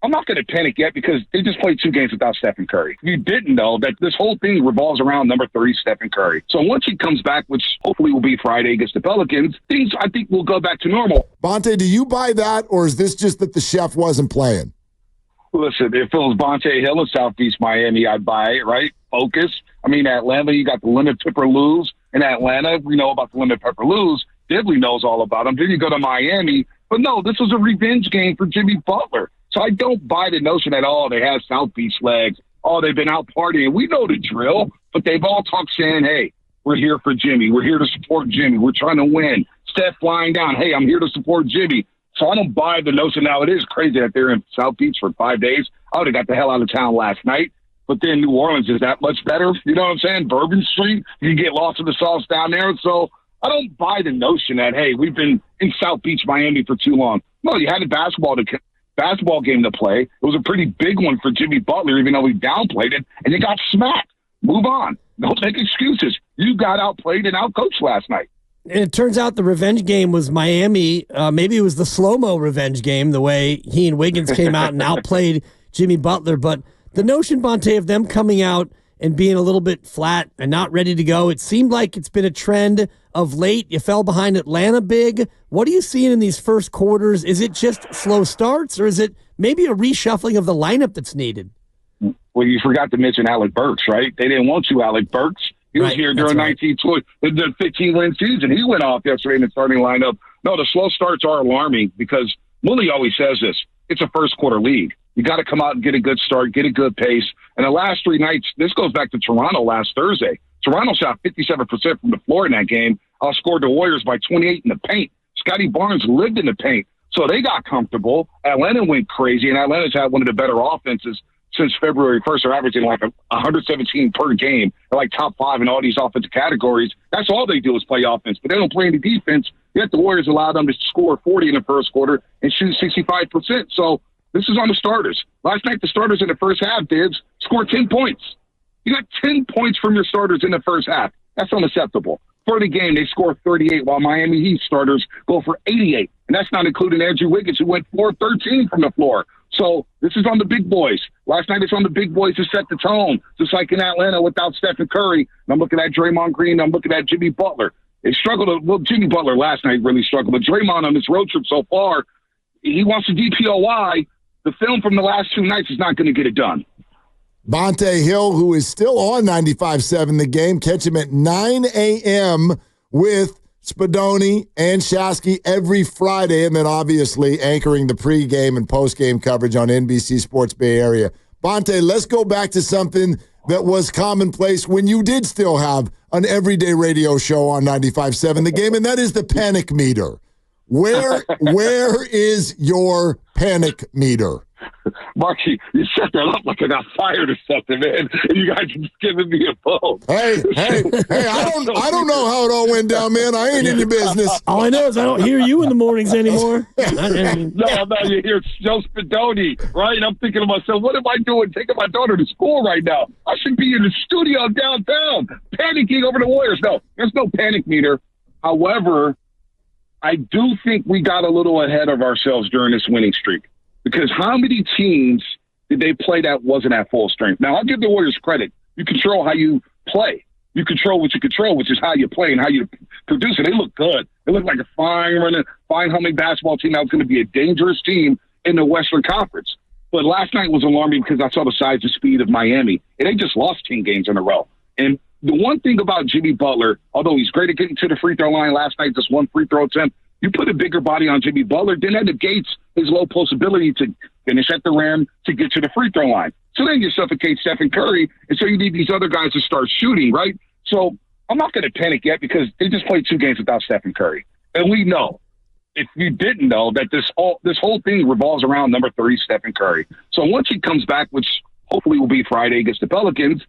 I'm not going to panic yet because they just played 2 games without Stephen Curry. You didn't know that this whole thing revolves around number 3, Stephen Curry. So once he comes back, which hopefully will be Friday against the Pelicans, things I think will go back to normal. Bonta, do you buy that, or is this just that the chef wasn't playing? Listen, if it was Bonta Hill in Southeast Miami, I'd buy it, right? Focus. I mean, Atlanta, you got the lemon pepper lose. In Atlanta, we know about the lemon pepper lose. Dibley knows all about them. Then you go to Miami. But no, this was a revenge game for Jimmy Butler. So I don't buy the notion at all they have South Beach legs. Oh, they've been out partying. We know the drill, but they've all talked saying, hey, we're here for Jimmy. We're here to support Jimmy. We're trying to win. Steph flying down. Hey, I'm here to support Jimmy. So I don't buy the notion now. It is crazy that they're in South Beach for 5 days. I would have got the hell out of town last night. But then New Orleans is that much better. You know what I'm saying? Bourbon Street, you can get lost in the sauce down there. So I don't buy the notion that, hey, we've been in South Beach, Miami for too long. No, you had a basketball game to play. It was a pretty big one for Jimmy Butler, even though he downplayed it, and they got smacked. Move on. Don't make excuses. You got outplayed and outcoached last night. And it turns out the revenge game was Miami. Maybe it was the slow-mo revenge game, the way he and Wiggins came out and outplayed Jimmy Butler. But the notion, Bonta, of them coming out and being a little bit flat and not ready to go, it seemed like it's been a trend of late. You fell behind Atlanta big. What are you seeing in these first quarters? Is it just slow starts, or is it maybe a reshuffling of the lineup that's needed? Well, you forgot to mention Alec Burks, right? They didn't want you, Alec Burks. He was here during 1920, the 15-win season. He went off yesterday in the starting lineup. No, the slow starts are alarming because Willie always says this. It's a first-quarter league. You got to come out and get a good start, get a good pace. And the last 3 nights, this goes back to Toronto last Thursday. Toronto shot 57% from the floor in that game, outscored the Warriors by 28 in the paint. Scotty Barnes lived in the paint, so they got comfortable. Atlanta went crazy, and Atlanta's had one of the better offenses since February 1st. They're averaging like 117 per game. They're like top 5 in all these offensive categories. That's all they do is play offense, but they don't play any defense. Yet the Warriors allowed them to score 40 in the first quarter and shoot 65%. So this is on the starters. Last night, the starters in the first half, Dibs, scored 10 points. You got 10 points from your starters in the first half. That's unacceptable. For the game, they scored 38, while Miami Heat starters go for 88. And that's not including Andrew Wiggins, who went 4-13 from the floor. So this is on the big boys. Last night, it's on the big boys to set the tone, just like in Atlanta without Stephen Curry. And I'm looking at Draymond Green. I'm looking at Jimmy Butler. They struggled. Well, Jimmy Butler last night really struggled. But Draymond on this road trip so far, he wants to DPOY. The film from the last 2 nights is not going to get it done. Bonta Hill, who is still on 95.7 The Game, catch him at 9 a.m. with Spadoni and Shasky every Friday, and then obviously anchoring the pregame and postgame coverage on NBC Sports Bay Area. Bonta, let's go back to something that was commonplace when you did still have an everyday radio show on 95.7 The Game, and that is the panic meter. Where is your panic meter? Marky, you set that up like I got fired or something, man. And you guys are just giving me a phone. Hey, I don't know how it all went down, man. I ain't in your business. All I know is I don't hear you in the mornings anymore. No, you hear Joe Spadoni, right? And I'm thinking to myself, what am I doing taking my daughter to school right now? I should be in the studio downtown panicking over the Warriors. No, there's no panic meter. However, I do think we got a little ahead of ourselves during this winning streak. Because how many teams did they play that wasn't at full strength? Now, I'll give the Warriors credit. You control how you play. You control what you control, which is how you play and how you produce it. They look good. They look like a fine humming basketball team that was going to be a dangerous team in the Western Conference. But last night was alarming because I saw the size and speed of Miami, and they just lost 10 games in a row. And the one thing about Jimmy Butler, although he's great at getting to the free throw line last night, just one free throw attempt, you put a bigger body on Jimmy Butler, then that negates his low post ability to finish at the rim to get to the free throw line. So then you suffocate Stephen Curry, and so you need these other guys to start shooting, right? So I'm not going to panic yet because they just played 2 games without Stephen Curry. And we know, if you didn't know, that this whole thing revolves around number 3, Stephen Curry. So once he comes back, which hopefully will be Friday against the Pelicans,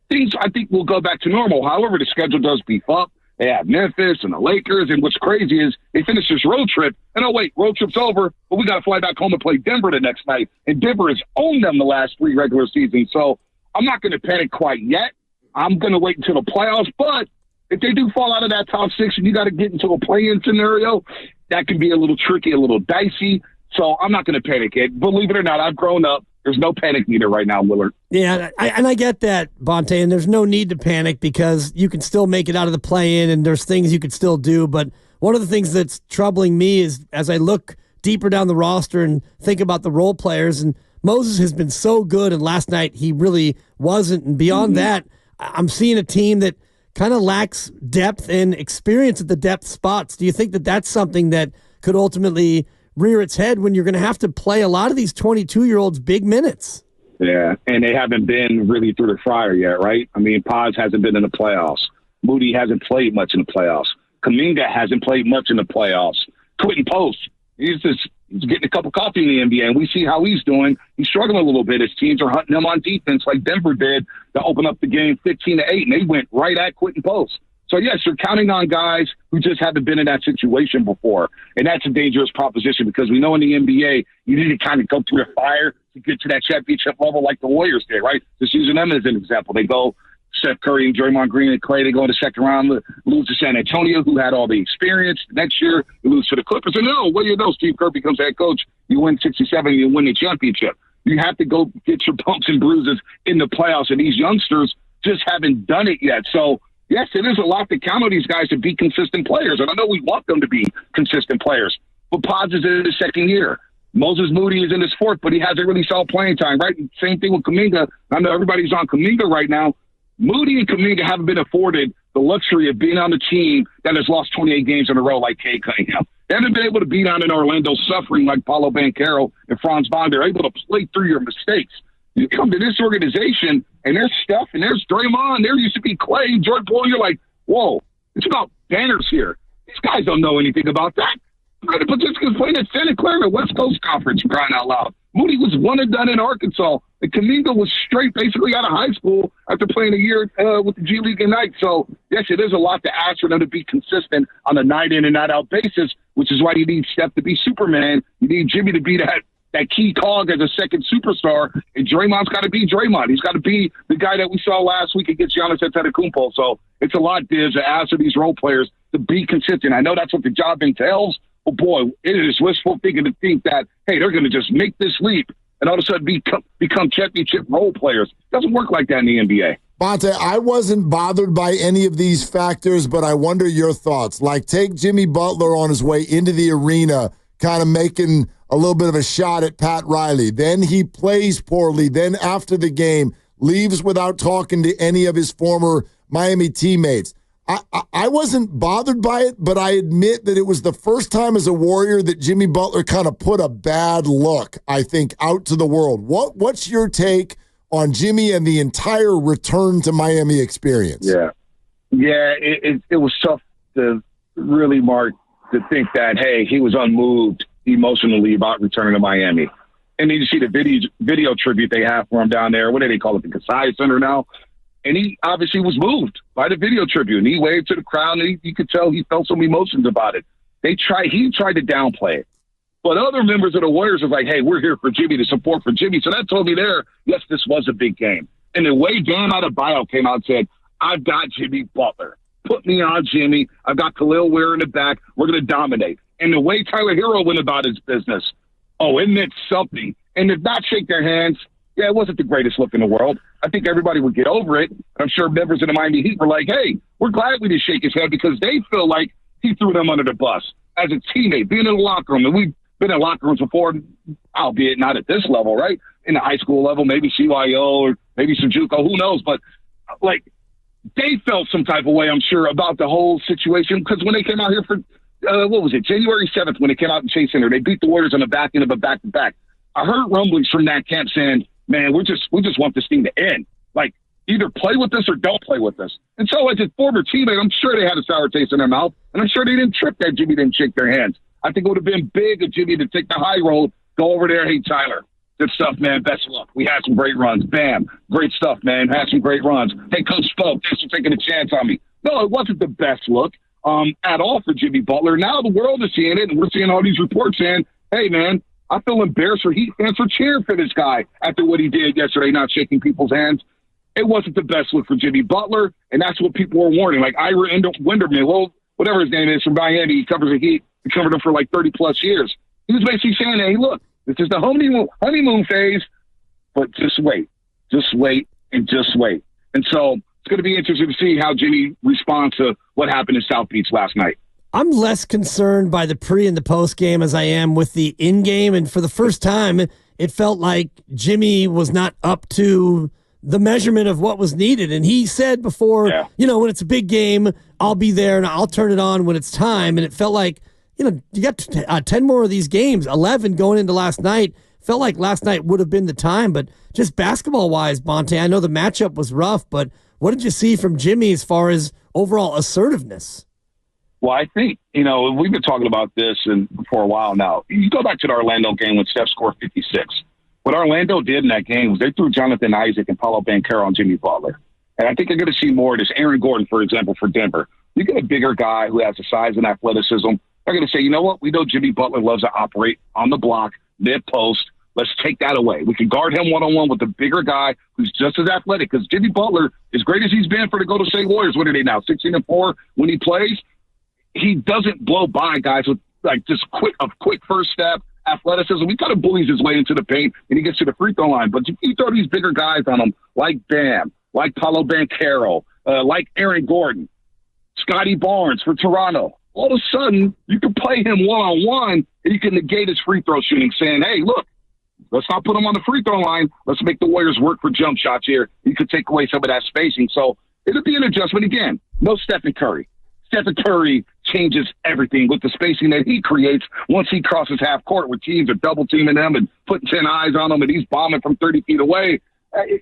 things I think will go back to normal. However, the schedule does beef up. They have Memphis and the Lakers, and what's crazy is they finish this road trip, and road trip's over, but we got to fly back home and play Denver the next night, and Denver has owned them the last 3 regular seasons, so I'm not going to panic quite yet. I'm going to wait until the playoffs, but if they do fall out of that top 6 and you got to get into a play-in scenario, that can be a little tricky, a little dicey. So I'm not going to panic it. Believe it or not, I've grown up. There's no panic meter right now, Willard. Yeah, I get that, Bonta, and there's no need to panic because you can still make it out of the play-in and there's things you could still do. But one of the things that's troubling me is as I look deeper down the roster and think about the role players, and Moses has been so good, and last night he really wasn't. And beyond that, I'm seeing a team that kind of lacks depth and experience at the depth spots. Do you think that that's something that could ultimately rear its head when you're going to have to play a lot of these 22-year-olds big minutes? Yeah, and they haven't been really through the fryer yet, right? I mean, Paz hasn't been in the playoffs. Moody hasn't played much in the playoffs. Kuminga hasn't played much in the playoffs. Quentin Post, he's getting a cup of coffee in the NBA, and we see how he's doing. He's struggling a little bit. His teams are hunting him on defense like Denver did to open up the game 15-8, and they went right at Quentin Post. So, yes, you're counting on guys who just haven't been in that situation before, and that's a dangerous proposition because we know in the NBA you need to kind of go through the fire to get to that championship level like the Warriors did, right? Just using them as an example. They go Steph Curry and Draymond Green and Clay. They go in the second round, lose to San Antonio, who had all the experience. Next year, you lose to the Clippers. And no, what do you know? Steve Kerr becomes head coach. You win 67, you win the championship. You have to go get your bumps and bruises in the playoffs, and these youngsters just haven't done it yet. So, yes, it is a lot to count on these guys to be consistent players, and I know we want them to be consistent players. But Paz is in his second year. Moses Moody is in his fourth, but he hasn't really saw playing time, right? Same thing with Kuminga. I know everybody's on Kuminga right now. Moody and Kuminga haven't been afforded the luxury of being on the team that has lost 28 games in a row like Cade Cunningham. They haven't been able to beat on in Orlando suffering like Paulo Banchero and Franz Wagner. They're able to play through your mistakes. You come to this organization, and there's Steph, and there's Draymond. There used to be Clay and Jordan Poole. You're like, whoa, it's about banners here. These guys don't know anything about that. The participants playing at Santa Clara West Coast Conference, crying out loud. Moody was one and done in Arkansas. And Kuminga was straight basically out of high school after playing a year with the G League Ignite. So, yes, it is a lot to ask for them to be consistent on a night-in and night-out basis, which is why you need Steph to be Superman. You need Jimmy to be that key cog as a second superstar, and Draymond's got to be Draymond. He's got to be the guy that we saw last week against Giannis Antetokounmpo. So it's a lot, Diz, to ask for these role players to be consistent. I know that's what the job entails, but boy, it is wishful thinking to think that, hey, they're going to just make this leap and all of a sudden become championship role players. It doesn't work like that in the NBA. Bonta, I wasn't bothered by any of these factors, but I wonder your thoughts. Like, take Jimmy Butler on his way into the arena, kind of making a little bit of a shot at Pat Riley. Then he plays poorly. Then after the game, leaves without talking to any of his former Miami teammates. I wasn't bothered by it, but I admit that it was the first time as a Warrior that Jimmy Butler kind of put a bad look, I think, out to the world. What's your take on Jimmy and the entire return to Miami experience? Yeah, it was tough to really, Mark, to think that, hey, he was unmoved emotionally about returning to Miami. And then you see the video tribute they have for him down there. What do they call it? The Kasai Center now. And he obviously was moved by the video tribute. And he waved to the crowd, and you could tell he felt some emotions about it. He tried to downplay it. But other members of the Warriors was like, hey, we're here for Jimmy, to support for Jimmy. So that told me there, yes, this was a big game. And the way Bam Adebayo came out and said, I've got Jimmy Butler. Put me on Jimmy. I've got Khalil Ware in the back. We're going to dominate. And the way Tyler Hero went about his business, it meant something. And to not shake their hands, yeah, it wasn't the greatest look in the world. I think everybody would get over it. I'm sure members of the Miami Heat were like, hey, we're glad we didn't shake his head because they feel like he threw them under the bus as a teammate, being in the locker room. And we've been in locker rooms before, albeit not at this level, right? In the high school level, maybe CYO or maybe some JUCO, who knows? But, like, they felt some type of way, I'm sure, about the whole situation because when they came out here for, January 7th, when they came out in Chase Center, they beat the Warriors on the back end of a back-to-back. I heard rumblings from that camp saying, man, we just want this thing to end. Like, either play with us or don't play with us. And so as a former teammate, I'm sure they had a sour taste in their mouth, and I'm sure they didn't trip that Jimmy didn't shake their hands. I think it would have been big of Jimmy to take the high road, go over there, hey, Tyler, good stuff, man, best of luck. We had some great runs. Bam, great stuff, man, had some great runs. Hey, Coach Spoke, thanks for taking a chance on me. No, it wasn't the best look at all for Jimmy Butler. Now the world is seeing it, and we're seeing all these reports saying, hey, man, I feel embarrassed for Heat fans for cheering for this guy after what he did yesterday, not shaking people's hands. It wasn't the best look for Jimmy Butler, and that's what people were warning. Like Ira Winderman, whatever his name is, from Miami, he covers the Heat. He covered him for like 30-plus years. He was basically saying, hey, look, this is the honeymoon phase, but just wait, and just wait. And so it's going to be interesting to see how Jimmy responds to what happened in South Beach last night. I'm less concerned by the pre and the post game as I am with the in game. And for the first time, it felt like Jimmy was not up to the measurement of what was needed. And he said before, when it's a big game, I'll be there and I'll turn it on when it's time. And it felt like, you got 10 more of these games, 11 going into last night. Felt like last night would have been the time. But just basketball-wise, Bonta, I know the matchup was rough, but what did you see from Jimmy as far as overall assertiveness? Well, I think, we've been talking about this for a while now. You go back to the Orlando game when Steph scored 56. What Orlando did in that game was they threw Jonathan Isaac and Paolo Banchero on Jimmy Butler. And I think you're going to see more of this. Aaron Gordon, for example, for Denver. You get a bigger guy who has the size and athleticism. They're going to say, you know what? We know Jimmy Butler loves to operate on the block, mid-post. Let's take that away. We can guard him one-on-one with a bigger guy who's just as athletic. Because Jimmy Butler, as great as he's been for the Golden State Warriors, what are they now, 16-4 when he plays? He doesn't blow by guys with just quick first step, athleticism. He kind of bullies his way into the paint, and he gets to the free throw line. But if you throw these bigger guys on him, like Bam, like Paolo Banchero, like Aaron Gordon, Scotty Barnes for Toronto, all of a sudden you can play him one-on-one, and you can negate his free throw shooting, saying, hey, look, let's not put him on the free throw line. Let's make the Warriors work for jump shots here. You could take away some of that spacing. So it'll be an adjustment. Again, no Stephen Curry. Stephen Curry changes everything with the spacing that he creates once he crosses half court where teams are double teaming him and putting 10 eyes on him and he's bombing from 30 feet away.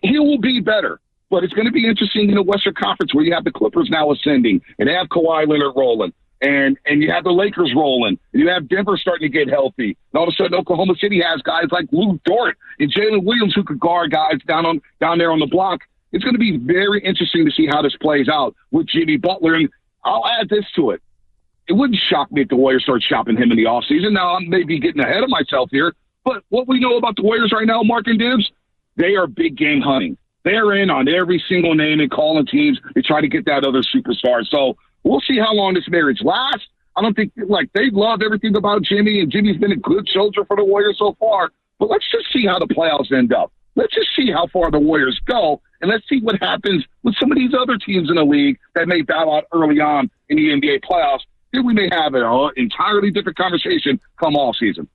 He will be better. But it's going to be interesting in the Western Conference where you have the Clippers now ascending and they have Kawhi Leonard rolling and you have the Lakers rolling and you have Denver starting to get healthy. And all of a sudden Oklahoma City has guys like Lou Dort and Jalen Williams who could guard guys down there on the block. It's going to be very interesting to see how this plays out with Jimmy Butler. And I'll add this to it. It wouldn't shock me if the Warriors start shopping him in the offseason. Now, I'm maybe getting ahead of myself here, but what we know about the Warriors right now, Mark and Dibs, they are big game hunting. They're in on every single name and calling teams to try to get that other superstar. So we'll see how long this marriage lasts. I don't think, they love everything about Jimmy, and Jimmy's been a good soldier for the Warriors so far. But let's just see how the playoffs end up. Let's just see how far the Warriors go, and let's see what happens with some of these other teams in the league that may bow out early on in the NBA playoffs. Then we may have an entirely different conversation come all season.